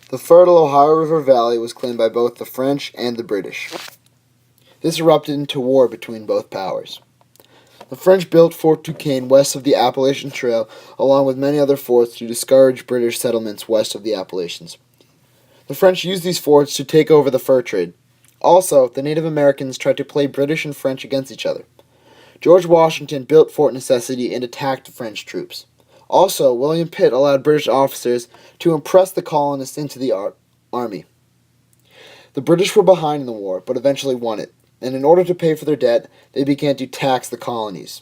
The fertile Ohio River Valley was claimed by both the French and the British. This erupted into war between both powers. The French built Fort Duquesne west of the Appalachian Trail, along with many other forts to discourage British settlements west of the Appalachians. The French used these forts to take over the fur trade. Also, the Native Americans tried to play British and French against each other. George Washington built Fort Necessity and attacked the French troops. Also, William Pitt allowed British officers to impress the colonists into the army. The British were behind in the war, but eventually won it, and in order to pay for their debt, they began to tax the colonies.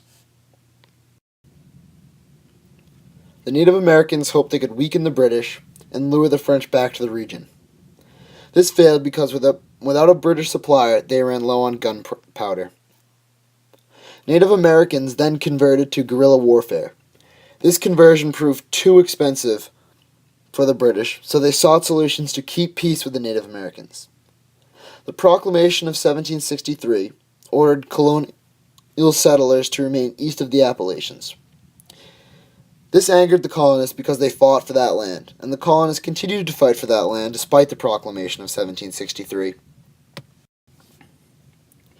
The Native Americans hoped they could weaken the British and lure the French back to the region. This failed because without a British supplier, they ran low on gunpowder. Native Americans then converted to guerrilla warfare. This conversion proved too expensive for the British, so they sought solutions to keep peace with the Native Americans. The Proclamation of 1763 ordered colonial settlers to remain east of the Appalachians. This angered the colonists because they fought for that land, and the colonists continued to fight for that land despite the Proclamation of 1763.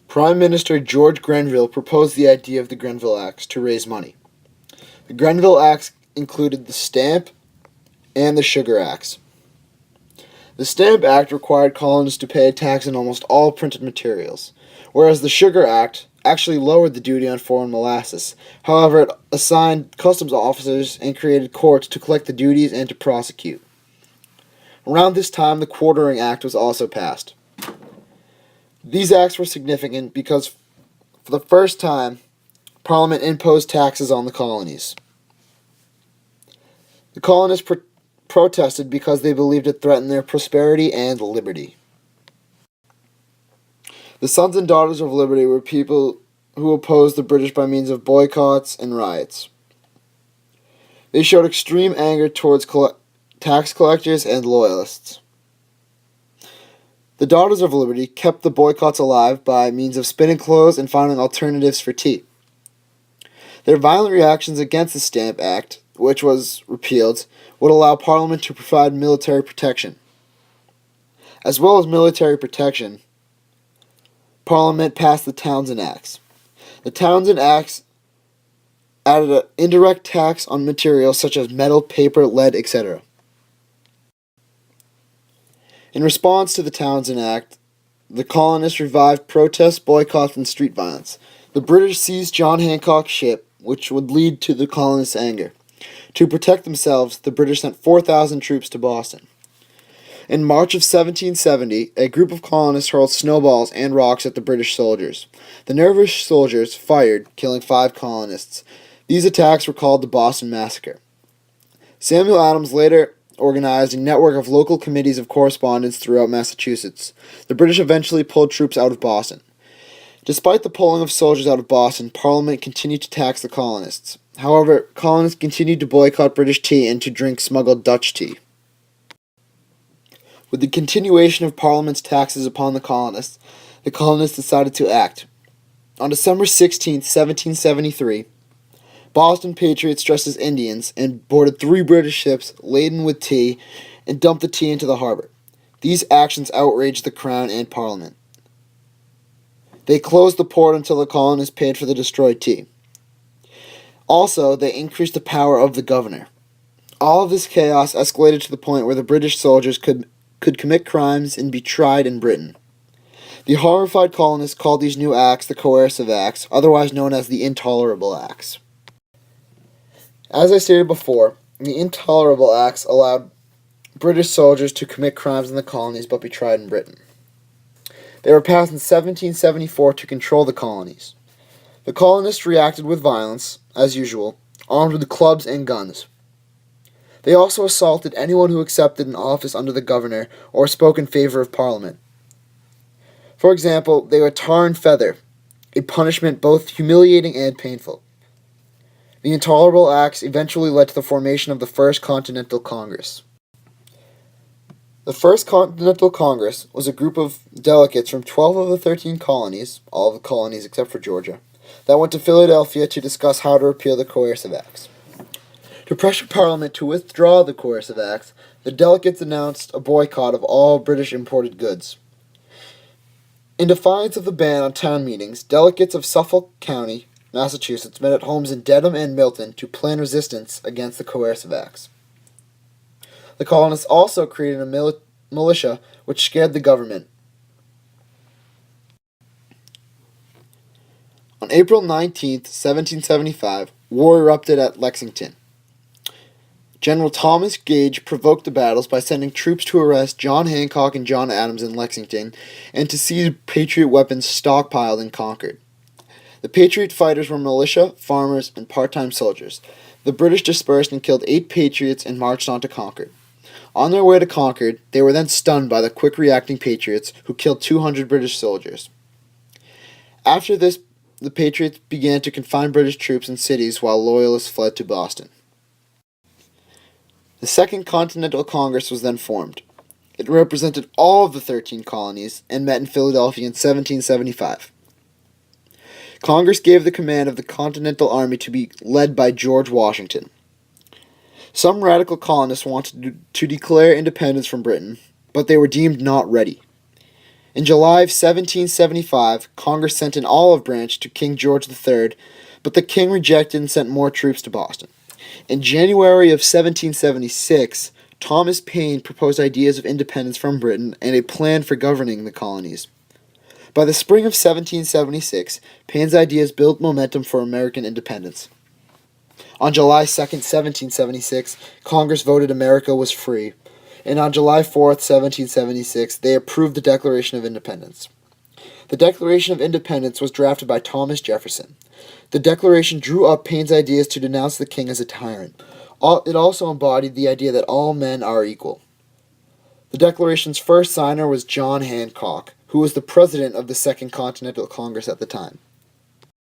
Prime Minister George Grenville proposed the idea of the Grenville Acts to raise money. The Grenville Acts included the Stamp and the Sugar Acts. The Stamp Act required colonists to pay a tax on almost all printed materials, whereas the Sugar Act actually lowered the duty on foreign molasses. However, it assigned customs officers and created courts to collect the duties and to prosecute. Around this time, the Quartering Act was also passed. These acts were significant because, for the first time, Parliament imposed taxes on the colonies. The colonists protested because they believed it threatened their prosperity and liberty. The Sons and Daughters of Liberty were people who opposed the British by means of boycotts and riots. They showed extreme anger towards tax collectors and loyalists. The Daughters of Liberty kept the boycotts alive by means of spinning clothes and finding alternatives for tea. Their violent reactions against the Stamp Act, which was repealed, would allow Parliament to provide military protection. As well as military protection, Parliament passed the Townshend Acts. The Townshend Acts added an indirect tax on materials such as metal, paper, lead, etc. In response to the Townshend Act, the colonists revived protests, boycotts, and street violence. The British seized John Hancock's ship, which would lead to the colonists' anger. To protect themselves, the British sent 4,000 troops to Boston. In March of 1770, a group of colonists hurled snowballs and rocks at the British soldiers. The nervous soldiers fired, killing 5 colonists. These attacks were called the Boston Massacre. Samuel Adams later organized a network of local committees of correspondence throughout Massachusetts. The British eventually pulled troops out of Boston. Despite the pulling of soldiers out of Boston, Parliament continued to tax the colonists. However, colonists continued to boycott British tea and to drink smuggled Dutch tea. With the continuation of Parliament's taxes upon the colonists decided to act. On December 16, 1773, Boston patriots dressed as Indians and boarded 3 British ships laden with tea and dumped the tea into the harbor. These actions outraged the Crown and Parliament. They closed the port until the colonists paid for the destroyed tea. Also, they increased the power of the governor. All of this chaos escalated to the point where the British soldiers could commit crimes and be tried in Britain. The horrified colonists called these new acts the Coercive Acts, otherwise known as the Intolerable Acts. As I stated before, the Intolerable Acts allowed British soldiers to commit crimes in the colonies but be tried in Britain. They were passed in 1774 to control the colonies. The colonists reacted with violence, as usual, armed with clubs and guns. They also assaulted anyone who accepted an office under the governor or spoke in favor of Parliament. For example, they would tar and feather, a punishment both humiliating and painful. The Intolerable Acts eventually led to the formation of the First Continental Congress. The First Continental Congress was a group of delegates from 12 of the 13 colonies, all of the colonies except for Georgia, that went to Philadelphia to discuss how to repeal the Coercive Acts. To pressure Parliament to withdraw the coercive acts, the delegates announced a boycott of all British imported goods. In defiance of the ban on town meetings, delegates of Suffolk County, Massachusetts, met at homes in Dedham and Milton to plan resistance against the coercive acts. The colonists also created a militia which scared the government. On April 19, 1775, war erupted at Lexington. General Thomas Gage provoked the battles by sending troops to arrest John Hancock and John Adams in Lexington and to seize Patriot weapons stockpiled in Concord. The Patriot fighters were militia, farmers, and part-time soldiers. The British dispersed and killed 8 Patriots and marched on to Concord. On their way to Concord, they were then stunned by the quick-reacting Patriots, who killed 200 British soldiers. After this, the Patriots began to confine British troops in cities while Loyalists fled to Boston. The Second Continental Congress was then formed. It represented all of the 13 colonies and met in Philadelphia in 1775. Congress gave the command of the Continental Army to be led by George Washington. Some radical colonists wanted to declare independence from Britain, but they were deemed not ready. In July of 1775, Congress sent an olive branch to King George III, but the king rejected and sent more troops to Boston. In January of 1776, Thomas Paine proposed ideas of independence from Britain and a plan for governing the colonies. By the spring of 1776, Paine's ideas built momentum for American independence. On July 2, 1776, Congress voted America was free, and on July 4, 1776, they approved the Declaration of Independence. The Declaration of Independence was drafted by Thomas Jefferson. The Declaration drew up Paine's ideas to denounce the king as a tyrant. It also embodied the idea that all men are equal. The Declaration's first signer was John Hancock, who was the president of the Second Continental Congress at the time.